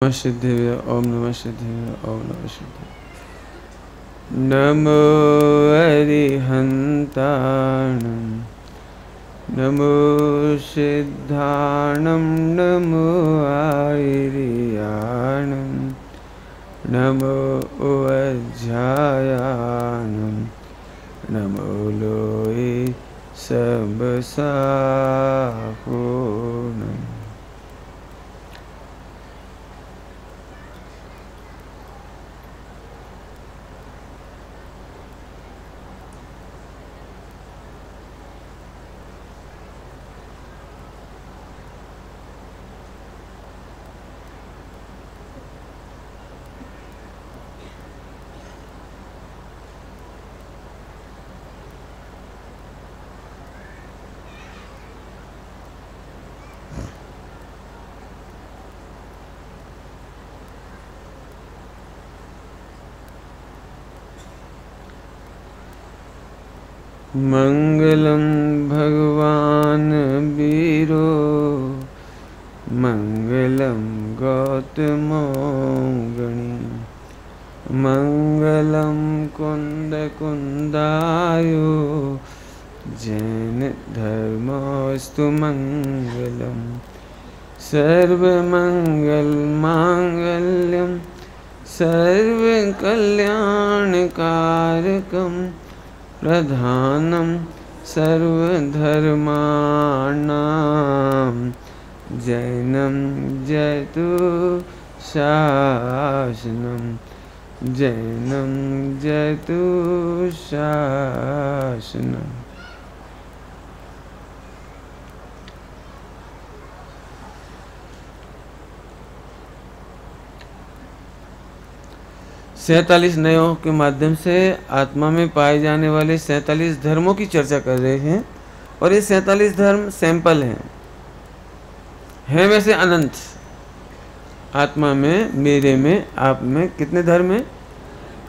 नमः सिद्धिवे ओम नमः सिद्धिवे ओम नमः सिद्धिवे। नमो अरिहन्ताणं नमो सिद्धाणं नमो आयर्याणं नमो वज्रायाणं नमो लोये सबसाहोणम्। मंगलम भगवान वीरो मंगलम गौतमो गणी मंगलम कुंद कुंदायो जैन धर्मस्तु मंगलम सर्वमंगल मांगल्यम सर्वकल्याणकारकम प्रधानम सर्वधर्माणां जैनम जयतु शासनम जैनम जयतु शासनम। 47 नयों के माध्यम से आत्मा में पाए जाने वाले 47 धर्मों की चर्चा कर रहे हैं। और ये 47 धर्म सैंपल हैं वैसे अनंत। आत्मा में, मेरे में, आप में कितने धर्म हैं?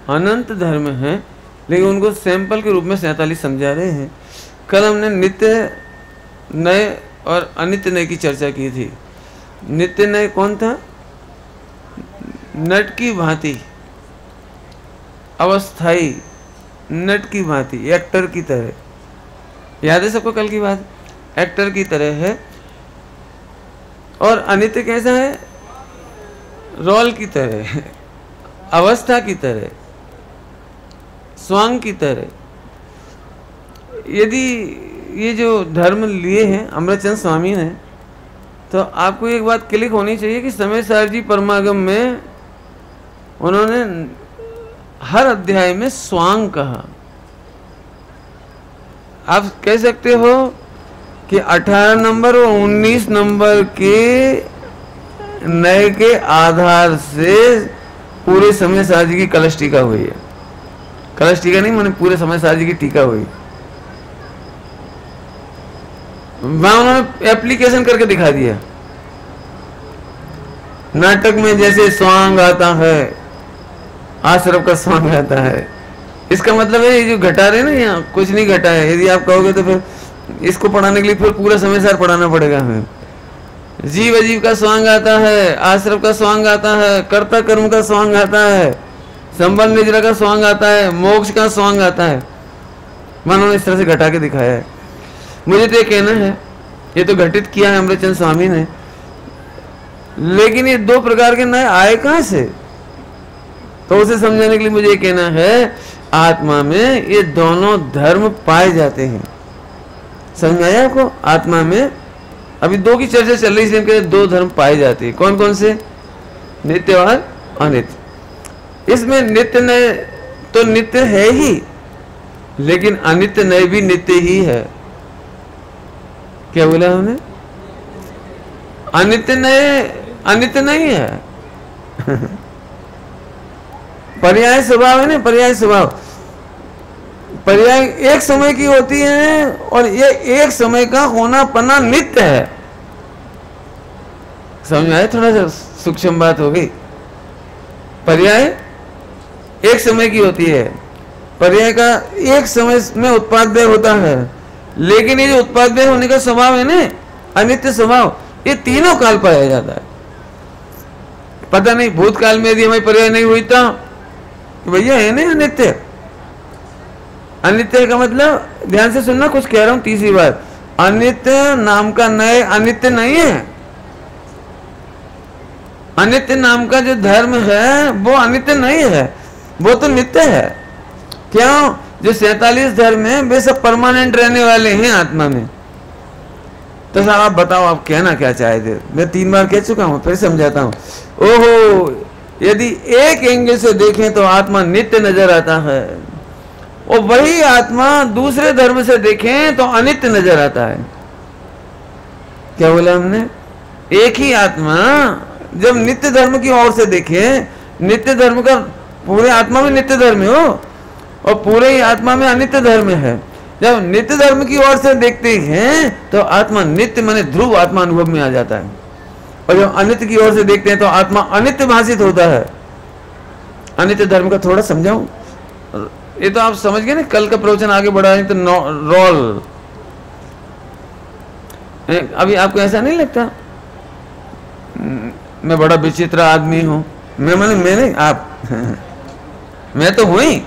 अनंत धर्म हैं, लेकिन उनको सैंपल के रूप में 47 समझा रहे हैं। कल हमने नित्य नए और अनित्य नए की चर्चा की थी। नित्य नए कौन था? नट की भांति, अवस्थाई, नट की भांति, एक्टर की तरह। याद है सबको कल की बात? एक्टर की तरह है। और अनित्य कैसा है? रोल की तरह, अवस्था की तरह, स्वांग की तरह। यदि ये जो धर्म लिए हैं अमृतचंद स्वामी ने, तो आपको एक बात क्लिक होनी चाहिए कि समय सार जी परमागम में उन्होंने हर अध्याय में स्वांग कहा। आप कह सकते हो कि 18 नंबर और 19 नंबर के नए के आधार से पूरे समय सार जी की कलश टीका हुई है। कलश टीका नहीं, मैंने पूरे समय सार जी की टीका हुई। वहां उन्होंने एप्लीकेशन करके दिखा दिया। नाटक में जैसे स्वांग आता है, आश्रम का स्वांग आता है, इसका मतलब है ये जो घटा रहे ना, यहाँ कुछ नहीं घटा है। यदि आप कहोगे तो फिर इसको पढ़ाने के लिए फिर पूरा समय सार पढ़ाना पड़ेगा हमें। जीव अजीव का स्वांग आता है, आश्रम का स्वांग आता है, कर्ता कर्म का स्वांग आता है, संबंध निजरा का स्वांग आता है, मोक्ष का स्वांग आता है। उन्होंने इस तरह से घटा के दिखाया है। मुझे तो ये कहना है, ये तो घटित किया है अमृतचंद स्वामी ने, लेकिन ये दो प्रकार के नए आए कहां से? तो उसे समझाने के लिए मुझे ये कहना है, आत्मा में ये दोनों धर्म पाए जाते हैं। समझ आया आपको? आत्मा में अभी दो की चर्चा चल रही है, इसलिए दो धर्म पाए जाते हैं। कौन कौन से? नित्य और अनित्य। इसमें नित्य नए तो नित्य है ही, लेकिन अनित्य नए भी नित्य ही है। क्या बोला हमने? अनित्य नए अनित्य नहीं है। पर्याय स्वभाव है ना, पर्याय स्वभाव। पर्याय एक समय की होती है और ये एक समय का होना पना नित्य है। समझ आए? थोड़ा सा सूक्ष्म बात हो गई। पर्याय एक समय की होती है, पर्याय का एक समय में उत्पादय होता है, लेकिन ये जो उत्पादय होने का स्वभाव है ना, अनित्य स्वभाव, ये तीनों काल पाया जाता है। पता नहीं भूतकाल में यदि हमें पर्याय नहीं हुई तो भैया है नहीं अनित्य। अनित्य का मतलब ध्यान से सुनना, कुछ कह रहा हूं तीसरी बार, अनित्य नाम का नए अनित्य नहीं है। अनित्य नाम का जो धर्म है वो अनित्य नहीं है, वो तो नित्य है। क्यों? जो 47 धर्म है वे सब परमानेंट रहने वाले हैं आत्मा में। तो साहब आप बताओ, आप कहना क्या चाहे थे? मैं 3 बार कह चुका हूं, फिर समझाता हूं। ओहो, यदि एक एंगल से देखें तो आत्मा नित्य नजर आता है, और वही आत्मा दूसरे धर्म से देखें तो अनित्य नजर आता है। क्या बोला हमने? एक ही आत्मा जब नित्य धर्म की ओर से देखे, नित्य धर्म का पूरे आत्मा में नित्य धर्म हो और पूरे ही आत्मा में अनित्य धर्म है। जब नित्य धर्म की ओर से देखते हैं तो आत्मा नित्य माने ध्रुव आत्मा अनुभव में आ जाता है, और जब अनित्य की ओर से देखते हैं तो आत्मा अनित्य भाषित होता है। अनित्य धर्म का थोड़ा समझाऊं? ये तो आप समझ गए ना, कल का प्रवचन आगे बढ़ा है तो रोल। अभी आपको ऐसा नहीं लगता मैं बड़ा विचित्र आदमी हूं? मैं नहीं, आप मैं तो हुई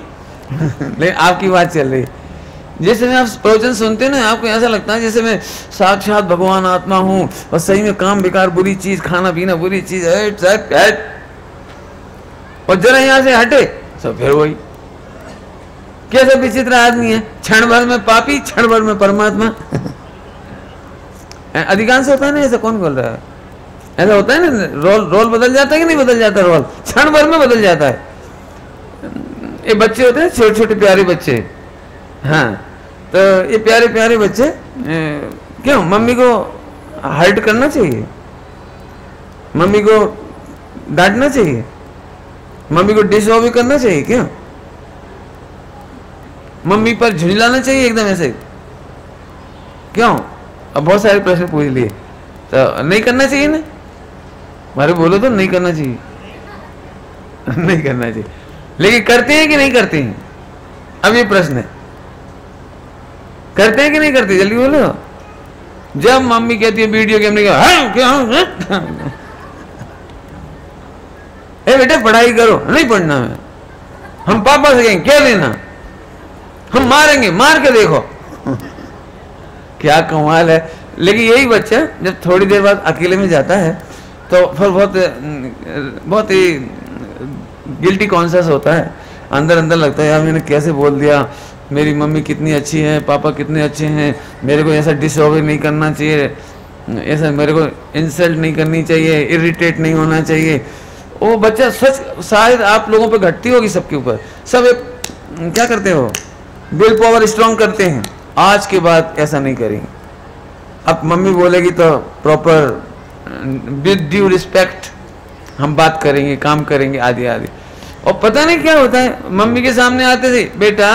लेकिन आपकी बात चल रही। जिस समय आप प्रवचन सुनते ना, आपको ऐसा लगता है जैसे मैं साक्षात भगवान आत्मा हूं, और सही में काम बेकार बुरी चीज, खाना पीना बुरी चीज, और जरा यहां से हटे सब फिर वही। कैसे विचित्र आदमी है, क्षण भर में पापी, क्षण भर में परमात्मा। अधिकांश होता है ना ऐसा? कौन बोल रहा है? ऐसा होता है ना, रोल बदल जाता है कि नहीं बदल जाता? रोल क्षण भर में बदल जाता है। ये बच्चे होते हैं छोटे छोटे प्यारे बच्चे, हाँ, तो ये प्यारे प्यारे बच्चे क्यों मम्मी को हर्ट करना चाहिए, मम्मी को डांटना चाहिए, मम्मी को डिसऑबे करना चाहिए, क्यों मम्मी पर झुंझलाना चाहिए एकदम ऐसे, क्यों? अब बहुत सारे प्रश्न पूछ लिए, तो नहीं करना चाहिए ना? हमारे बोलो तो नहीं करना चाहिए नहीं करना चाहिए, लेकिन करते हैं कि नहीं करते हैं? अब ये प्रश्न है, करते हैं कि नहीं करते? जल्दी बोलो। जब मम्मी कहती है वीडियो गेम नहीं क्या, ए बेटा पढ़ाई करो, नहीं पढ़ना है, हम पापा से कहेंगे क्या लेना, हम मारेंगे, मार के देखो क्या कमाल है। लेकिन यही बच्चा जब थोड़ी देर बाद अकेले में जाता है तो फिर बहुत ही गिल्टी कॉन्शियस होता है, अंदर अंदर लगता है यार मैंने कैसे बोल दिया, मेरी मम्मी कितनी अच्छी है, पापा कितने अच्छे हैं, मेरे को ऐसा डिसऑबे नहीं करना चाहिए, ऐसा मेरे को इंसल्ट नहीं करनी चाहिए, इरिटेट नहीं होना चाहिए। वो बच्चा सच शायद आप लोगों पे घटती होगी, सबके ऊपर, सब क्या करते हो, विल पावर स्ट्रांग करते हैं, आज के बाद ऐसा नहीं करेंगे। अब मम्मी बोलेगी तो प्रॉपर विद ड्यू रिस्पेक्ट हम बात करेंगे, काम करेंगे, आदि आदि। और पता नहीं क्या होता है, मम्मी के सामने आते थे बेटा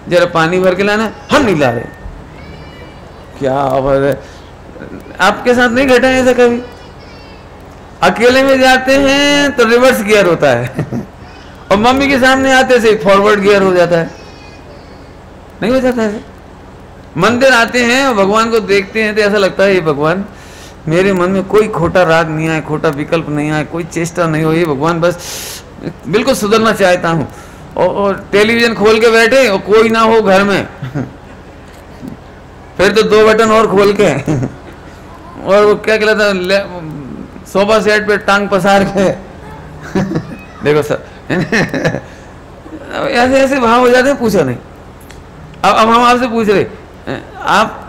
जरा पानी भर के लाना, हम नहीं ला रहे, क्या आवाज है। आपके साथ नहीं घटा है ऐसा कभी? अकेले में जाते हैं तो रिवर्स गियर होता है और मम्मी के सामने आते से फॉरवर्ड गियर हो जाता है, नहीं हो जाता है? मंदिर आते हैं और भगवान को देखते हैं तो ऐसा लगता है ये भगवान मेरे मन में कोई खोटा राग नहीं आए, खोटा विकल्प नहीं आए, कोई चेष्टा नहीं हो, ये भगवान बस बिल्कुल सुधरना चाहता हूँ। और टेलीविजन खोल के बैठे और कोई ना हो घर में फिर तो 2 बटन और खोल के और वो क्या कहलाता है, सोफा सेट पे टांग पसार के देखो सर ऐसे ऐसे भाव हो जाते हैं, पूछो नहीं। अब हम आपसे पूछ रहे, आप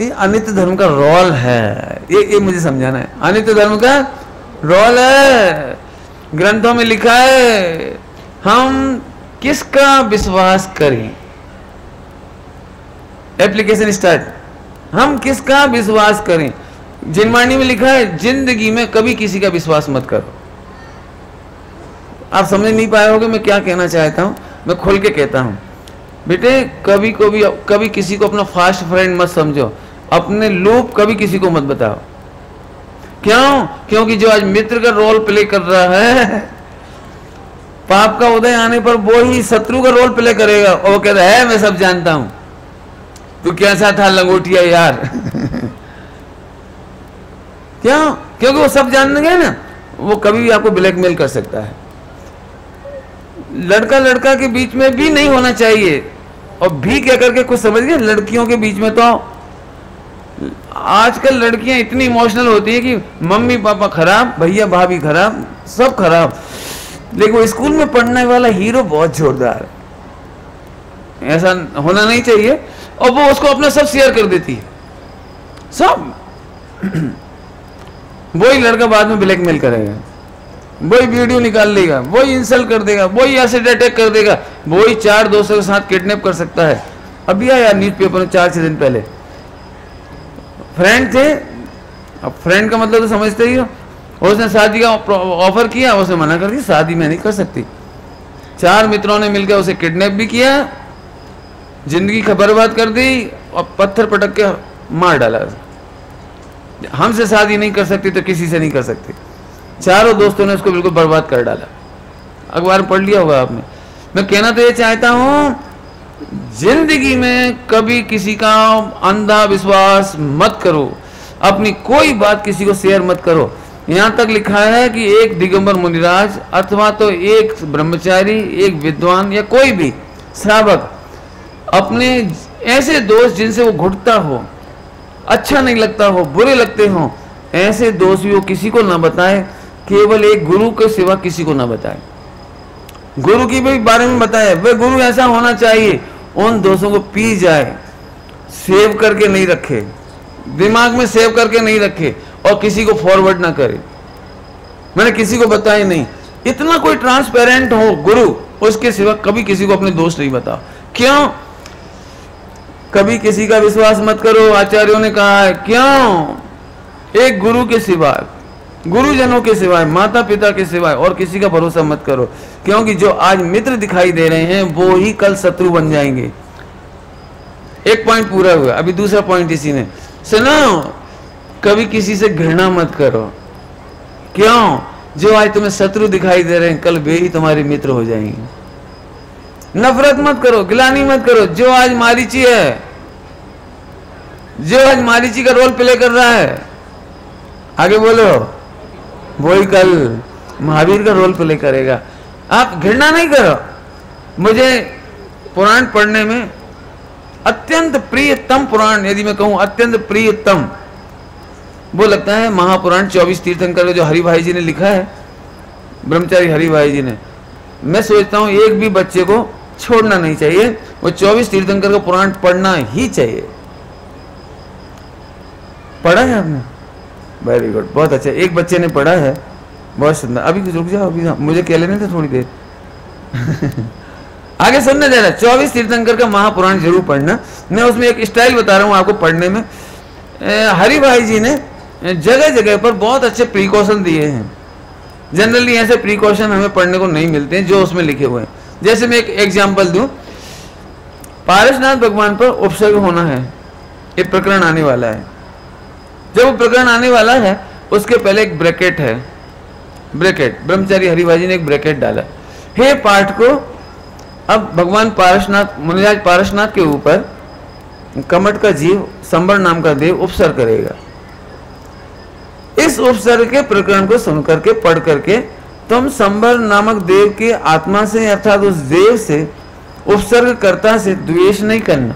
ये अनित्य धर्म का रोल है, ये मुझे समझाना है। अनित्य धर्म का रोल है, ग्रंथों में लिखा है, हम किसका विश्वास करें। एप्लीकेशन स्टार्ट, हम किसका विश्वास करें। जिनवाणी में लिखा है जिंदगी में कभी किसी का विश्वास मत करो। आप समझ नहीं पाए होगे मैं क्या कहना चाहता हूं, मैं खोल के कहता हूं। बेटे कभी किसी को अपना फास्ट फ्रेंड मत समझो, अपने लूप कभी किसी को मत बताओ। क्यों? क्योंकि जो आज मित्र का रोल प्ले कर रहा है, पाप का उदय आने पर वो ही शत्रु का रोल प्ले करेगा और वो कहता है मैं सब जानता हूं, तू कैसा था लंगोटिया यार क्यों? क्योंकि वो सब जान गए ना, वो कभी भी आपको ब्लैकमेल कर सकता है। लड़का लड़का के बीच में भी नहीं होना चाहिए। और भी क्या करके कुछ समझ गए, लड़कियों के बीच में तो आजकल लड़कियां इतनी इमोशनल होती है कि मम्मी पापा खराब, भैया भाभी खराब, सब खराब, लेकिन वो स्कूल में पढ़ने वाला हीरो बहुत जोरदार। ऐसा होना नहीं चाहिए। और वो उसको अपना सब शेयर कर देती है, सब। वही लड़का बाद में ब्लैकमेल करेगा, वही वीडियो निकाल लेगा, वही इंसल्ट कर देगा, वही एसिड अटैक कर देगा, वही 4 दोस्तों के साथ किडनैप कर सकता है। अभी आया न्यूज़पेपर में 4-6 दिन पहले, फ्रेंड थे। अब फ्रेंड का मतलब तो समझते ही हो। उसने शादी का ऑफर किया, उसने मना कर दी, शादी में नहीं कर सकती। 4 मित्रों ने मिलकर उसे किडनैप भी किया, जिंदगी का बर्बाद कर दी और पत्थर पटक के मार डाला। हमसे शादी नहीं कर सकती तो किसी से नहीं कर सकती। चारों दोस्तों ने उसको बिल्कुल बर्बाद कर डाला। अखबार पढ़ लिया होगा आपने। मैं कहना तो ये चाहता हूं, जिंदगी में कभी किसी का अंधा विश्वास मत करो, अपनी कोई बात किसी को शेयर मत करो। यहां तक लिखा है कि एक दिगंबर मुनिराज अथवा तो एक ब्रह्मचारी, एक विद्वान या कोई भी श्रावक अपने ऐसे दोस्त जिनसे वो घुटता हो, अच्छा नहीं लगता हो, बुरे लगते हो, ऐसे दोस्त भी वो किसी को ना बताए, केवल एक गुरु के सिवा किसी को ना बताए। गुरु की भी बारे में बताया, वह गुरु ऐसा होना चाहिए, उन दोस्तों को पी जाए, सेव करके नहीं रखे, दिमाग में सेव करके नहीं रखे और किसी को फॉरवर्ड ना करे। मैंने किसी को बताया नहीं। इतना कोई ट्रांसपेरेंट हो गुरु, उसके सिवा कभी किसी को अपने दोस्त नहीं बताओ। क्यों? कभी किसी का विश्वास मत करो, आचार्यों ने कहा है। क्यों? एक गुरु के सिवाय, गुरुजनों के सिवाय, माता पिता के सिवाय और किसी का भरोसा मत करो, क्योंकि जो आज मित्र दिखाई दे रहे हैं वो ही कल शत्रु बन जाएंगे। एक पॉइंट पूरा हुआ, अभी दूसरा पॉइंट इसी में सुनो। कभी किसी से घृणा मत करो। क्यों? जो आज तुम्हें शत्रु दिखाई दे रहे हैं कल वे ही तुम्हारे मित्र हो जाएंगे। नफरत मत करो, गिलानी मत करो। जो आज मारीची है, जो आज मारीची का रोल प्ले कर रहा है, आगे बोलो, वही कल महावीर का रोल प्ले करेगा। आप घृणा नहीं करो। मुझे पुराण पढ़ने में अत्यंत प्रियतम पुराण, यदि मैं कहूं अत्यंत प्रियतम, वो लगता है महापुराण 24 तीर्थंकर जो हरि भाई जी ने लिखा है, ब्रह्मचारी हरि भाई जी ने। मैं सोचता हूं एक भी बच्चे को छोड़ना नहीं चाहिए, वो 24 तीर्थंकर का पुराण पढ़ना ही चाहिए। पढ़ा है आपने? वेरी गुड, बहुत अच्छा। एक बच्चे ने पढ़ा है, बहुत सुंदर। अभी रुक जाओ, अभी मुझे कह लेने थे थोड़ी देर। आगे सुनने दे रहा। 24 तीर्थंकर का महापुराण जरूर पढ़ना। मैं उसमें एक स्टाइल बता रहा हूँ आपको पढ़ने में। हरि भाई जी ने जगह जगह पर बहुत अच्छे प्रिकॉशन दिए हैं। जनरली ऐसे प्रिकॉशन हमें पढ़ने को नहीं मिलते हैं जो उसमें लिखे हुए हैं। जैसे मैं एक एग्जाम्पल दूं, पारसनाथ भगवान पर उपसर्ग होना है, ये प्रकरण आने वाला है। जब वो प्रकरण आने वाला है उसके पहले एक ब्रैकेट है, ब्रैकेट ब्रह्मचारी हरि भाई जी ने एक ब्रैकेट डाला। हे पाठ को अब भगवान पारसनाथ, मुनिराज पारसनाथ के ऊपर कमट का जीव संबर नाम का देव उपसर्ग करेगा। इस उपसर्ग के प्रकरण को सुन करके पढ़ करके तुम संबर नामक देव के आत्मा से अर्थात उस देव से उपसर्गकर्ता से द्वेष नहीं करना,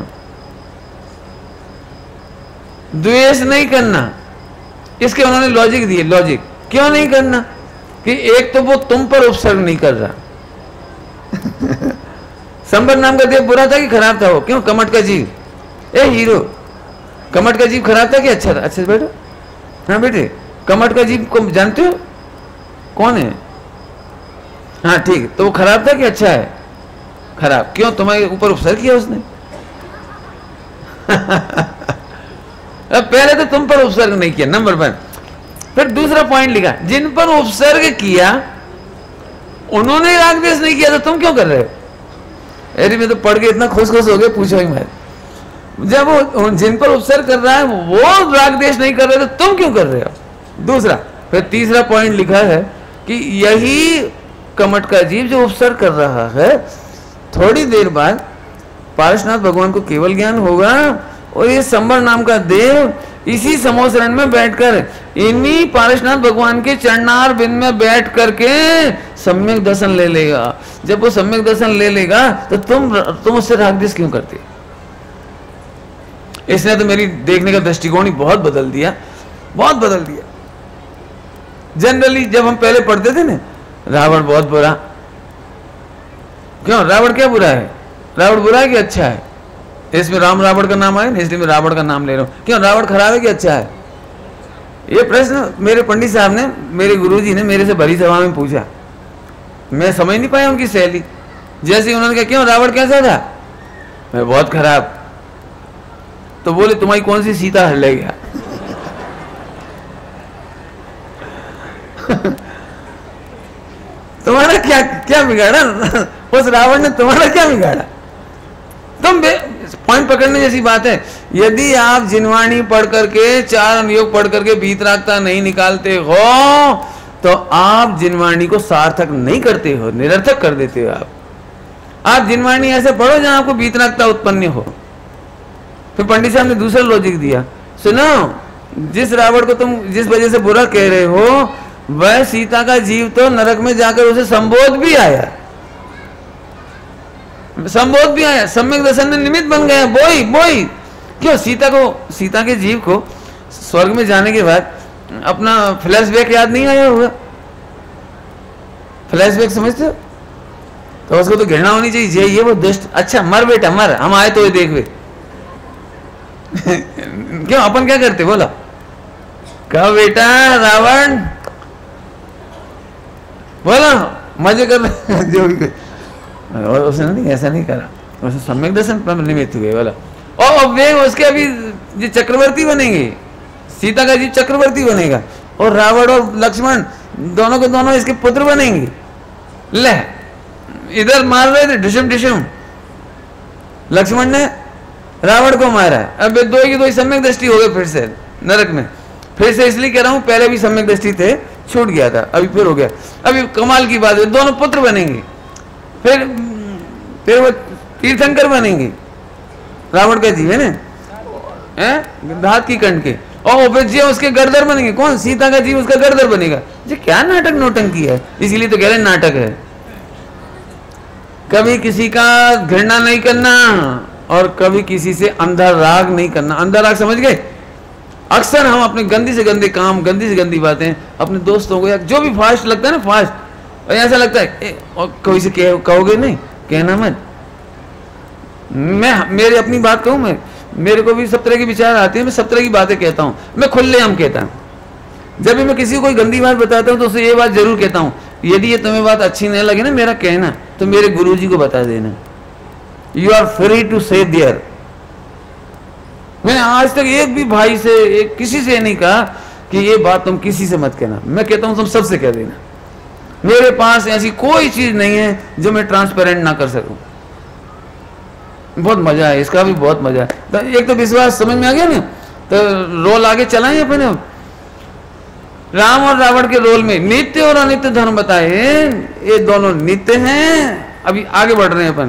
द्वेष नहीं करना। इसके उन्होंने लॉजिक दिए। लॉजिक क्यों नहीं करना? कि एक तो वो तुम पर उपसर्ग नहीं कर रहा। संबर नाम का देव बुरा था कि खराब था? वो क्यों? कमट का जीव, ए हीरो, कमट का जीव खराब था कि अच्छा था? अच्छा बेटा, हाँ बेटे, कमट का जीव को जानते हो कौन है? हाँ ठीक, तो वो खराब था कि अच्छा है? खराब। क्यों? तुम्हारे ऊपर उपसर्ग किया उसने। अब पहले तो तुम पर उपसर्ग नहीं किया, नंबर 1। फिर दूसरा पॉइंट लिखा, जिन पर उपसर्ग किया उन्होंने राग द्वेष नहीं किया, तो तुम क्यों कर रहे हो? अरे मैं तो पढ़ के इतना खुश हो गया, पूछो ही मत। जब वो जिन पर उपसर्ग कर रहा है वो राग द्वेष नहीं कर रहे, तो तुम क्यों कर रहे हो? दूसरा। फिर तीसरा पॉइंट लिखा है कि यही कमट का जीव जो उपसर्ग कर रहा है, थोड़ी देर बाद पारसनाथ भगवान को केवल ज्ञान होगा और ये संबर नाम का देव इसी समोसरण में बैठकर, इन्हीं पारसनाथ भगवान के चरणार बिंद में बैठ करके सम्यक दर्शन ले लेगा। जब वो सम्यक दर्शन ले लेगा तो तुम उससे राग द्वेष क्यों करते? इसने तो मेरी देखने का दृष्टिकोण ही बहुत बदल दिया, बहुत बदल दिया। जनरली जब हम पहले पढ़ते थे ना, रावण बहुत बुरा, क्यों? रावण क्या बुरा है? रावण बुरा है कि अच्छा है? इसमें राम रावण का नाम आया ना, इसलिए मैं रावण का नाम ले रहा हूं। क्यों? रावण खराब है कि अच्छा है? ये प्रश्न मेरे पंडित साहब ने, मेरे गुरुजी ने मेरे से भरी सभा में पूछा। मैं समझ नहीं पाया उनकी शैली। जैसे ही उन्होंने कहा क्यों रावण कैसा था? मैं बहुत खराब। तो बोले तुम्हारी कौन सी सीता हर ले गया? तुम्हारा क्या क्या बिगाड़ा? उस रावण ने तुम्हारा क्या बिगाड़ा? तुम पॉइंट पकड़ने जैसी बात है। यदि आप जिनवाणी पढ़ करके, चार अनुयोग पढ़ करके वीतरागता नहीं निकालते हो तो आप जिनवाणी को सार्थक नहीं करते हो, निरर्थक कर देते हो। आप जिनवाणी ऐसे पढ़ो जहां आपको वीतरागता उत्पन्न हो। फिर पंडित साहब ने दूसरा लॉजिक दिया, सुनो, जिस रावण को तुम जिस वजह से बुरा कह रहे हो, वह सीता का जीव तो नरक में जाकर उसे संबोध भी आया, संबोध भी आया, सम्यक दर्शन में निमित्त बन गया। बोई क्यों? सीता के जीव को स्वर्ग में जाने के बाद अपना फ्लैशबैक याद नहीं आया होगा? फ्लैशबैक समझते हो? तो उसको तो घृणा होनी चाहिए, ये वो दुष्ट, अच्छा मर बेटा मर, हम आए तो ये देख वे। क्यों? अपन क्या करते बोला? कहो बेटा रावण, बोला मजे कर जो भी। और उसने नहीं, ऐसा नहीं करा, उसने सम्यक दर्शन पर निमित्त हुए बोला। और वे उसके अभी जो चक्रवर्ती बनेंगे, सीता का जी चक्रवर्ती बनेगा, और रावण और लक्ष्मण दोनों के दोनों इसके पुत्र बनेंगे। ले इधर मार रहे थे ढिशुम ढिशुम, लक्ष्मण ने रावण को मारा। अब दो की दो सम्यक दृष्टि हो गए फिर से नरक में। फिर से इसलिए कह रहा हूं, पहले भी सम्यक दृष्टि थे, छूट गया था, अभी फिर हो गया। अभी कमाल की बात है, दोनों पुत्र बनेंगे, फिर वो तीर्थंकर बनेंगे। रावण का जीव है ना, धात की कंठ के, और उपज्य उसके गर्दर बनेंगे। कौन? सीता का जीव उसका गर्दर बनेगा। ये क्या नाटक नौटंकी है? इसीलिए तो कह रहे नाटक है। कभी किसी का घृणा नहीं करना और कभी किसी से अंधा राग नहीं करना। अंधा राग समझ गए? अक्सर हम अपने गंदी से गंदे काम, गंदी से गंदी बातें अपने दोस्तों को, या जो भी फास्ट लगता है ना, फास्ट, और ऐसा लगता है और कोई से कहोगे नहीं, कहना मत। मैं मेरी अपनी बात कहूं, मैं मेरे को भी सब तरह के विचार आते हैं, मैं सब तरह की बातें कहता हूं, मैं खुलेआम कहता हूं। जब भी मैं किसी को कोई गंदी बात बताता हूं तो उसे ये बात जरूर कहता हूं, यदि ये तुम्हें बात अच्छी नहीं लगे ना मेरा कहना, तो मेरे गुरुजी को बता देना। यू आर फ्री टू से देयर। मैंने आज तक एक भी भाई से, किसी से नहीं कहा कि ये बात तुम किसी से मत कहना। मैं कहता हूं तुम सबसे कह देना। मेरे पास ऐसी कोई चीज नहीं है जो मैं ट्रांसपेरेंट ना कर सकूं। बहुत मजा है, इसका भी बहुत मजा है। तो एक तो विश्वास समझ में आ गया ना, तो रोल आगे चलाएं अपने। राम और रावण के रोल में नित्य और अनित्य धर्म बताए, ये दोनों नित्य हैं। अभी आगे बढ़ रहे हैं अपन।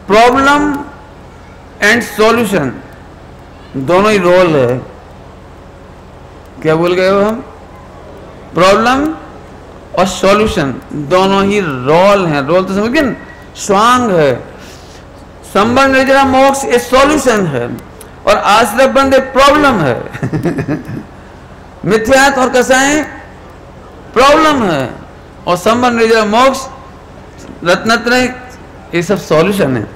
प्रॉब्लम एंड सॉल्यूशन दोनों ही रोल है। क्या बोल गए हो हम? प्रॉब्लम और सॉल्यूशन दोनों ही रोल हैं। रोल तो समझ गए, स्वांग है। संबंध निर्जरा मोक्ष एक सॉल्यूशन है और आश्रय बंद एक प्रॉब्लम है। मिथ्यात और कसाएं प्रॉब्लम है और संबंध निर्जरा मोक्ष रत्नत्रय ये सब सॉल्यूशन है।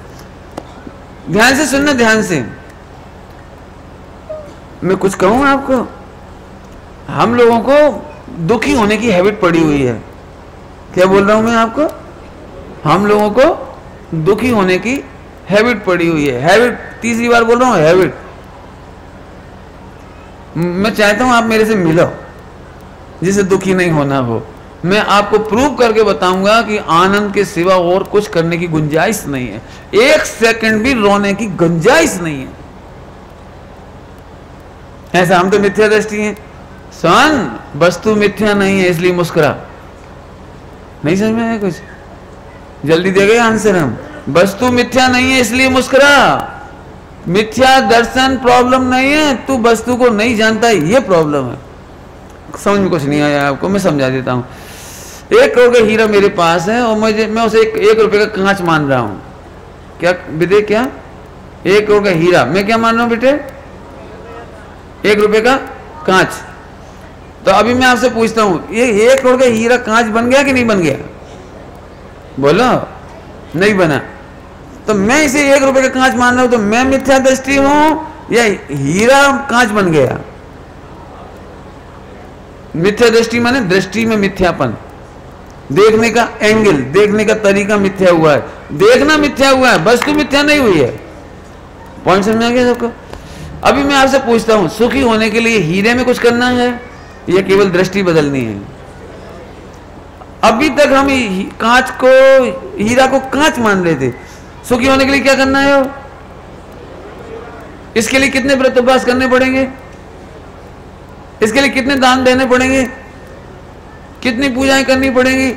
ध्यान से सुनना, ध्यान से। मैं कुछ कहूं आपको, हम लोगों को दुखी होने की हैबिट पड़ी हुई है। क्या बोल रहा हूं मैं आपको? हम लोगों को दुखी होने की हैबिट पड़ी हुई है। हैबिट, तीसरी बार बोल रहा हूं, हैबिट। मैं चाहता हूं आप मेरे से मिलो जिसे दुखी नहीं होना हो। मैं आपको प्रूव करके बताऊंगा कि आनंद के सिवा और कुछ करने की गुंजाइश नहीं है। एक सेकंड भी रोने की गुंजाइश नहीं है। ऐसा हम तो मिथ्या दृष्टि है। सन वस्तु मिथ्या नहीं है इसलिए मुस्कुरा। नहीं समझ में आया कुछ? जल्दी दे गए आंसर हम। वस्तु मिथ्या नहीं है इसलिए मुस्कुरा। मिथ्या दर्शन प्रॉब्लम नहीं है, तू वस्तु को नहीं जानता है, ये प्रॉब्लम है। समझ में कुछ नहीं आया आपको, मैं समझा देता हूँ। 1 करोड़ का हीरा मेरे पास है और मैं उसे 1 रुपए का कांच मान रहा हूँ। क्या बेटे, क्या 1 करोड़ का हीरा मैं क्या मान रहा हूँ बेटे? 1 रुपए का कांच। तो अभी मैं आपसे पूछता हूँ, ये 1 करोड़ का हीरा कांच बन गया कि नहीं बन गया? बोलो, नहीं बना। तो मैं इसे 1 रुपए का कांच मान रहा हूं, तो मैं मिथ्या दृष्टि हूं या हीरा कांच बन गया? मिथ्या दृष्टि माने दृष्टि में मिथ्यापन, देखने का एंगल, देखने का तरीका मिथ्या हुआ है, देखना मिथ्या हुआ है, वस्तु मिथ्या नहीं हुई है। पॉइंट समझ आ गया सबको? अभी मैं आपसे पूछता हूं, सुखी होने के लिए हीरे में कुछ करना है या केवल दृष्टि बदलनी है? अभी तक हम कांच को, हीरा को कांच मान रहे थे। सुखी होने के लिए क्या करना है? इसके लिए कितने व्रत उपवास करने पड़ेंगे? इसके लिए कितने दान देने पड़ेंगे? कितनी पूजाएं करनी पड़ेंगी?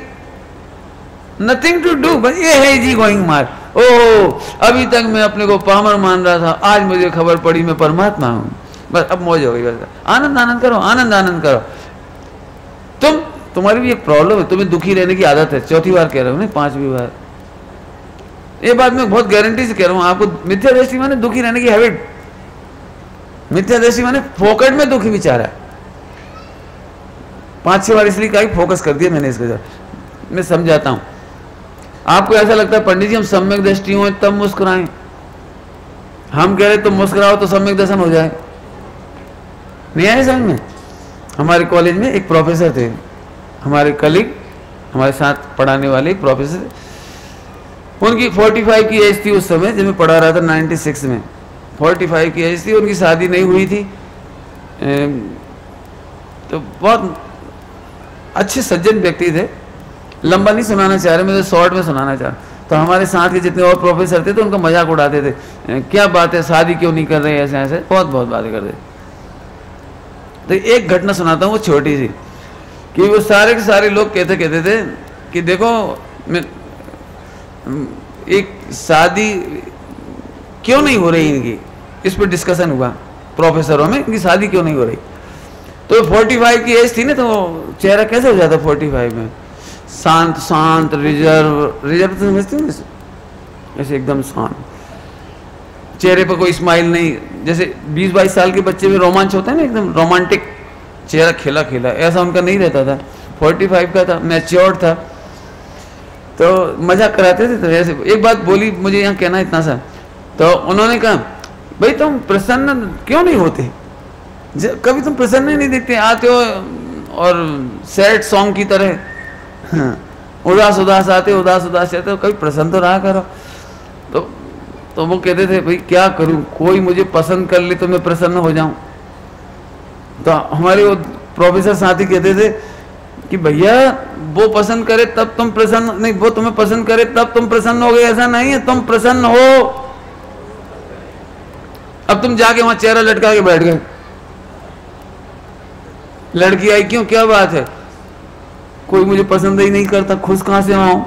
नथिंग टू डू, बस ये है जी गोइंग मार। ओह, अभी तक मैं अपने को पामर मान रहा था, आज मुझे खबर पड़ी मैं परमात्मा हूं। बस अब मौज हो गई, बस आनंद आनंद करो, आनंद आनंद करो। तुम्हारी भी एक प्रॉब्लम है, तुम्हें दुखी रहने की आदत है। चौथी बार कह रहा हूं, नहीं 5वीं बार। ये बात मैं बहुत गारंटी से कह रहा हूं आपको। मिथ्या दृष्टि माने दुखी रहने की हैबिट, मिथ्या दृष्टि माने फोकट में दुखी विचार है। 5-6 बार इसलिए कहा, फोकस कर दिया मैंने इसके। मैं समझाता हूं आपको। ऐसा लगता है पंडित जी हम सम्यक दृष्टि हो तब मुस्कुराएं, हम कह रहे तुम मुस्कुराओ तो सम्यक दर्शन हो जाए। नहीं आए समझ में? हमारे कॉलेज में एक प्रोफेसर थे, हमारे कलीग, हमारे साथ पढ़ाने वाले एक प्रोफेसर, उनकी 45 की एज थी उस समय जब मैं पढ़ा रहा था 96 में। 45 की एज थी, उनकी शादी नहीं हुई थी। तो बहुत अच्छे सज्जन व्यक्ति थे। लंबा नहीं सुनाना चाह रहे, मैं तो शॉर्ट में सुनाना चाह रहा। तो हमारे साथ के जितने और प्रोफेसर थे तो उनका मजाक उड़ाते थे, क्या बात है शादी क्यों नहीं कर रहे, ऐसे ऐसे बहुत बहुत बातें करते। तो एक घटना सुनाता हूँ, वो छोटी सी, कि वो सारे के सारे लोग कहते थे कि देखो मैं एक शादी क्यों नहीं हो रही इनकी, इस पर डिस्कशन हुआ प्रोफेसरों में, इनकी शादी क्यों नहीं हो रही। तो 45 की एज थी ना, तो चेहरा कैसे हो जाता 45 में? शांत शांत, रिजर्व तो समझते हो ऐसे एकदम शांत, चेहरे पर कोई स्माइल नहीं। जैसे 20-22 साल के बच्चे में रोमांच होता है ना, एकदम रोमांटिक चेहरा खिला खिला, ऐसा उनका नहीं रहता था। 45 का था, मैच्योर्ड था, तो मजाक कराते थे। तो ऐसे एक बात बोली, मुझे यहाँ कहना इतना सा, तो उन्होंने कहा भाई तुम प्रसन्न क्यों नहीं होते, कभी तुम प्रसन्न ही नहीं दिखते, आते हो और सैड सॉन्ग की तरह उदास उदास आते, उदास उदास जाते हो, कभी प्रसन्न तो रहा करो। तो वो कहते थे भाई क्या करूं, कोई मुझे पसंद कर ले तो मैं प्रसन्न हो जाऊं। तो हमारे वो प्रोफेसर साथी कहते थे कि भैया वो पसंद करे तब तुम प्रसन्न नहीं, वो तुम्हें पसंद करे तब तुम प्रसन्न हो गए, ऐसा नहीं है, तुम प्रसन्न हो। अब तुम जाके वहां चेहरा लटका के बैठ गए, लड़की आई क्यों, क्या बात है, कोई मुझे पसंद ही नहीं करता, खुश कहां से आऊं।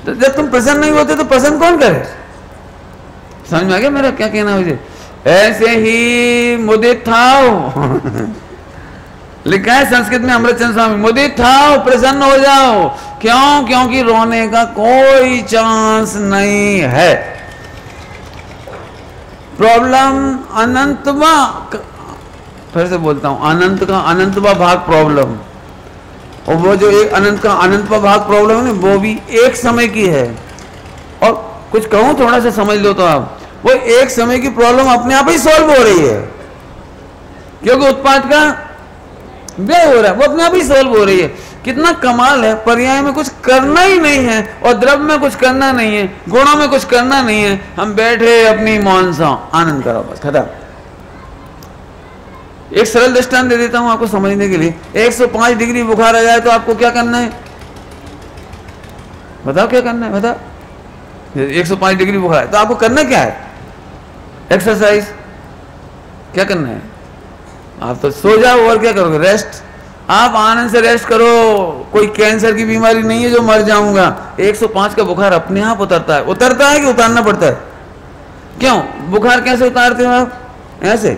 तो जब तुम प्रसन्न नहीं होते तो पसंद कौन करे? समझ में आ गया मेरा क्या कहना? मुझे ऐसे ही मुदित थाओ लिखा है संस्कृत में अमृतचंद स्वामी, मुदित थाओ, प्रसन्न हो जाओ। क्यों? क्योंकि रोने का कोई चांस नहीं है। प्रॉब्लम अनंतवा, फिर से बोलता हूं, अनंत का अनंतवा भाग प्रॉब्लम, और वो जो एक अनंत का अनंतवा भाग प्रॉब्लम है ना, वो भी एक समय की है। और कुछ कहूं थोड़ा सा समझ लो तो आप, वो एक समय की प्रॉब्लम अपने आप ही सॉल्व हो रही है, क्योंकि उत्पाद का व्यय हो रहा है, वो अपने आप ही सॉल्व हो रही है। कितना कमाल है, पर्याय में कुछ करना ही नहीं है और द्रव्य में कुछ करना नहीं है, गुणों में कुछ करना नहीं है, हम बैठे अपनी मौन सा आनंद करो, बस खत्म। एक सरल दृष्टांत दे देता हूं आपको समझने के लिए। 105 डिग्री बुखार आ जाए तो आपको क्या करना है? बताओ क्या करना है, बताओ। 105 डिग्री बुखार है तो आपको करना क्या है? एक्सरसाइज। क्या करना है? आप तो सो जाओ, और क्या करोगे? रेस्ट। आप आनंद से रेस्ट करो। कोई कैंसर की बीमारी नहीं है जो मर जाऊंगा। 105 का बुखार अपने आप उतरता है। उतरता है कि उतारना पड़ता है? क्यों? बुखार कैसे उतारते हो आप? ऐसे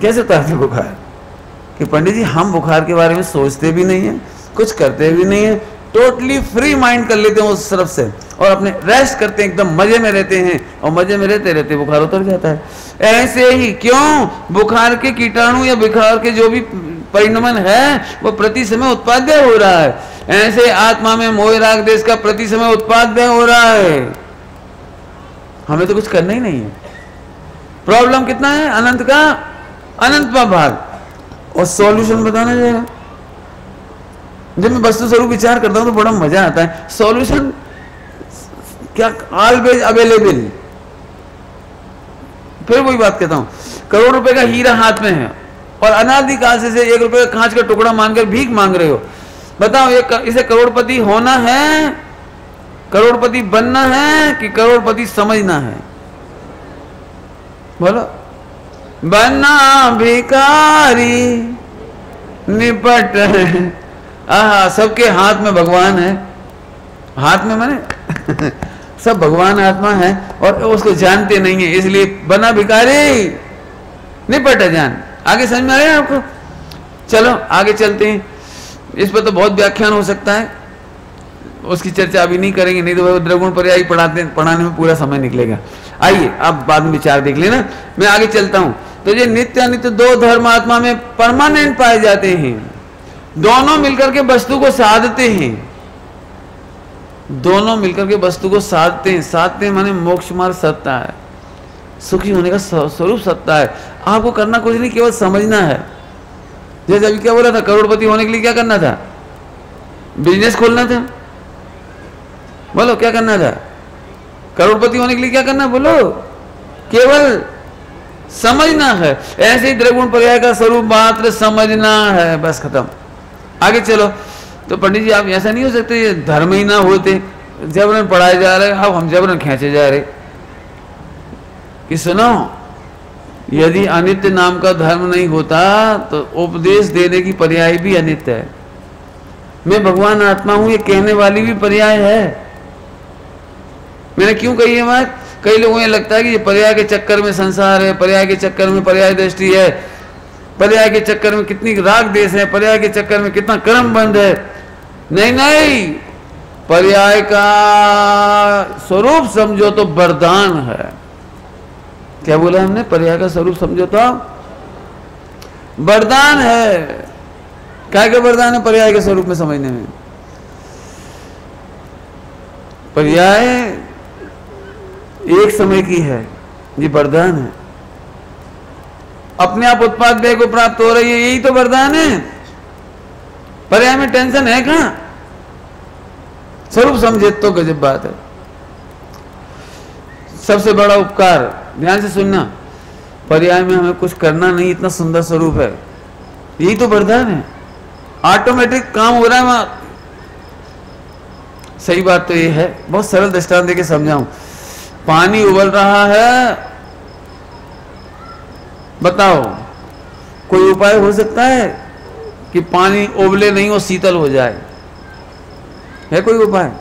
कैसे उतारते हो बुखार? कि पंडित जी हम बुखार के बारे में सोचते भी नहीं है, कुछ करते भी नहीं है, टोटली फ्री माइंड कर लेते हैं उस तरफ से और अपने रेस्ट करते हैं, एकदम मजे में रहते हैं और मजे में रहते रहते बुखार उतर जाता है। ऐसे ही क्यों? बुखार के कीटाणु या बुखार के जो भी परिणमन है वो प्रति समय उत्पाद्य हो रहा है। ऐसे आत्मा में मोह राग देश का प्रति समय उत्पाद्य हो रहा है। हमें तो कुछ करना ही नहीं है। प्रॉब्लम कितना है? अनंत का अनंत भाग। और सॉल्यूशन बताना जाएगा। जब मैं वस्तु स्वरूप विचार करता हूं तो बड़ा मजा आता है। सॉल्यूशन क्या? Always available. फिर वही बात कहता हूं, करोड़ रुपए का हीरा हाथ में है और अनादिकाल से 1 रुपए का कांच का टुकड़ा मांगकर भीख मांग रहे हो। बताओ इसे करोड़पति होना है, करोड़पति बनना है कि करोड़पति समझना है? बोलो। बनना भिखारी निपट है। आहा, सबके हाथ में भगवान है। हाथ में माने सब भगवान आत्मा है और उसको जानते नहीं है, इसलिए बना भिखारी निपट है जान। आगे समझ में आ रहा है आपको? चलो आगे चलते हैं। इस पर तो बहुत व्याख्यान हो सकता है, उसकी चर्चा अभी नहीं करेंगे, नहीं तो द्रगुण पर्याय पढ़ाने में पूरा समय निकलेगा। आइए आप बाद में विचार देख लेना, मैं आगे चलता हूं। तो ये नित्य अनित्य दो धर्म आत्मा में परमानेंट पाए जाते हैं। दोनों मिलकर के वस्तु को साधते हैं, दोनों मिलकर के वस्तु को साधते हैं। साधते हैं माने मोक्ष मार्ग सत्ता है, सुखी होने का स्वरूप सत्ता है। आपको करना कुछ नहीं, केवल समझना है। जैसे अभी क्या बोला था, करोड़पति होने के लिए क्या करना था? बिजनेस खोलना था। बोलो क्या करना था? करोड़पति होने के लिए क्या करना? बोलो, केवल समझना है। ऐसे ही द्रगुण पर्याय का स्वरूप मात्र समझना है, बस खत्म। आगे चलो। तो पंडित जी आप ऐसा नहीं हो सकते ये धर्म ही ना होते, जबरन पढ़ाए जा रहे, अब हम जबरन खींचे जा रहे कि सुनो, यदि अनित्य नाम का धर्म नहीं होता तो उपदेश देने की पर्याय भी अनित्य है। मैं भगवान आत्मा हूं ये कहने वाली भी पर्याय है। मैंने क्यों कही है बात? कई लोगों को ये लगता है कि ये पर्याय के चक्कर में संसार है, पर्याय के चक्कर में पर्याय दृष्टि है, पर्याय के चक्कर में कितनी राग देश है, पर्याय के चक्कर में कितना कर्म बंध है। नहीं नहीं, पर्याय का स्वरूप समझो तो वरदान है। क्या बोला हमने? पर्याय का स्वरूप समझो तो वरदान है। क्या क्या वरदान है पर्याय के स्वरूप में समझने में? पर्याय एक समय की है, ये वरदान है। अपने आप उत्पाद व्यय को प्राप्त हो रही है, यही तो वरदान है। पर्याय में टेंशन है कहां? स्वरूप समझे तो गजब बात है। सबसे बड़ा उपकार, ध्यान से सुनना, पर्याय में हमें कुछ करना नहीं, इतना सुंदर स्वरूप है, यही तो वरदान है। ऑटोमेटिक काम हो रहा है वहां। सही बात तो ये है, बहुत सरल दृष्टांत देके समझाऊं। पानी उबल रहा है, बताओ कोई उपाय हो सकता है कि पानी उबले नहीं और शीतल हो जाए? है कोई उपाय?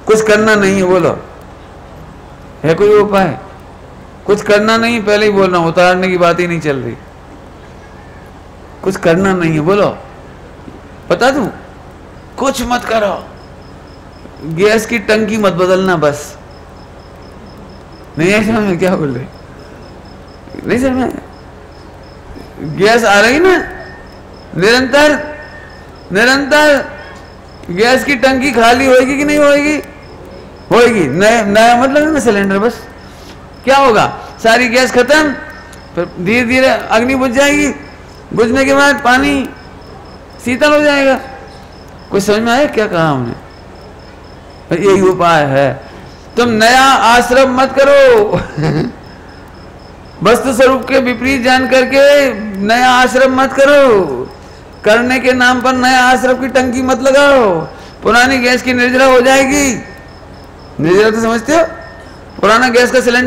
कुछ करना नहीं है, बोलो, है कोई उपाय? कुछ करना नहीं, पहले ही बोल रहा हूं, उतारने की बात ही नहीं चल रही। कुछ करना नहीं है, बोलो, बता दूं, कुछ मत करो, गैस की टंकी मत बदलना बस। नहीं है समझ में क्या बोल रहे? नहीं समझ में? गैस आ रही ना, निरंतर निरंतर गैस की टंकी खाली होएगी कि नहीं होएगी? होएगी। नया मतलब ना सिलेंडर, बस क्या होगा, सारी गैस खत्म, फिर धीरे धीरे अग्नि बुझ जाएगी, बुझने के बाद पानी शीतल हो जाएगा। कुछ समझ में आया क्या कहा हमने? यही उपाय है। तुम नया आश्रम मत करो वस्तु स्वरूप के विपरीत जान करके नया आश्रम मत करो। करने के नाम पर नया आश्रम की टंकी मत लगाओ, पुरानी गैस की निर्जरा हो जाएगी। निर्जरा तो समझते हो? पुराना गैस का सिलेंडर